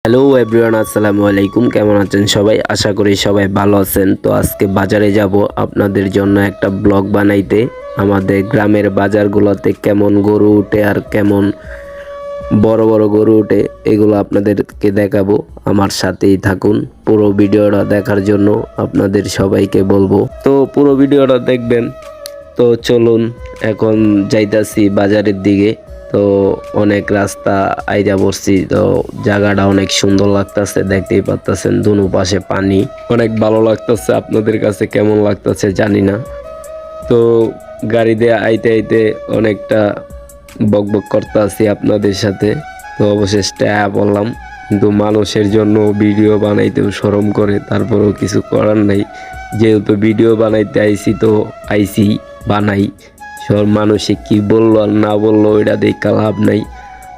Hello everyone, আসসালামু আলাইকুম। কেমন আছেন সবাই? আশা করি সবাই ভালো আছেন। তো আজকে বাজারে যাব আপনাদের জন্য একটা ব্লগ বানাইতে। আমাদের গ্রামের বাজারগুলোতে কেমন গরু উঠে আর কেমন বড় বড় গরু উঠে এগুলো আপনাদেরকে দেখাবো। আমার সাথেই থাকুন। পুরো ভিডিওটা দেখার জন্য আপনাদের সবাইকে বলবো, তো পুরো ভিডিওটা দেখবেন। তো চলুন এখন যাইতাছি বাজারের দিকে। তো অনেক রাস্তা আইজা পড়ছি, তো জায়গাটা অনেক সুন্দর লাগতেছে, দেখতেই পারতেছেন দুনো পাশে পানি, অনেক ভালো লাগতেছে। আপনাদের কাছে কেমন লাগতেছে জানি না। তো গাড়ি দিয়ে আইতে আইতে অনেকটা বকবক করতে আছি আপনাদের সাথে। তো অবশেষে বললাম, কিন্তু মানুষের জন্য ভিডিও বানাইতেও শরম করে, তারপরেও কিছু করার নাই। যেহেতু ভিডিও বানাইতে আইছি তো আইছি বানাই। সব মানুষে কি বললো আর না বললো ওইটা দেখা লাভ নাই।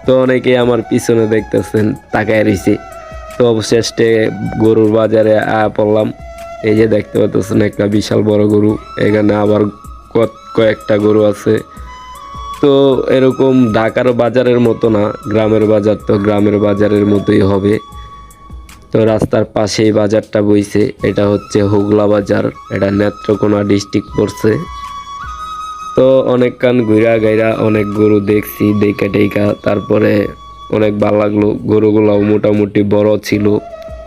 তো অনেকে আমার পিছনে দেখতেছেন তাকায় রয়েছে। তো অবশেষে গরুর বাজারে পড়লাম। এই যে দেখতে পাচ্ছেন একটা বিশাল বড় গরু, এখানে আবার কয়েকটা গরু আছে। তো এরকম ঢাকার বাজারের মতো না, গ্রামের বাজার তো গ্রামের বাজারের মতোই হবে। তো রাস্তার পাশেই বাজারটা বইছে, এটা হচ্ছে হুগলা বাজার, এটা নেত্রকোনা ডিস্ট্রিক্ট পড়ছে। তো অনেকক্ষণ ঘুরা গাইরা অনেক গরু দেখছি, দেখা টেকা তারপরে অনেক ভালো লাগলো। গরুগুলাও মোটামুটি বড় ছিল,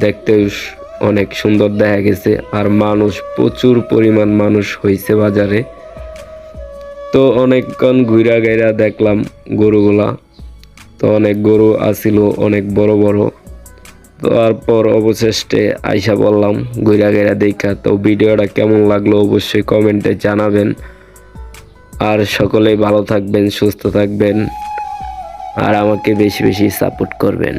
দেখতে অনেক সুন্দর দেখা গেছে। আর মানুষ, প্রচুর পরিমাণ মানুষ হয়েছে বাজারে। তো অনেকক্ষণ ঘুরা গাইরা দেখলাম গরুগুলা। তো অনেক গরু আসিল, অনেক বড় বড়। তারপর অবশেষে আইসা বললাম ঘুরা গাইরা দেখা। তো ভিডিওটা কেমন লাগলো অবশ্যই কমেন্টে জানাবেন। আর সকলেই ভালো থাকবেন, সুস্থ থাকবেন, আর আমাকে বেশি বেশি সাপোর্ট করবেন।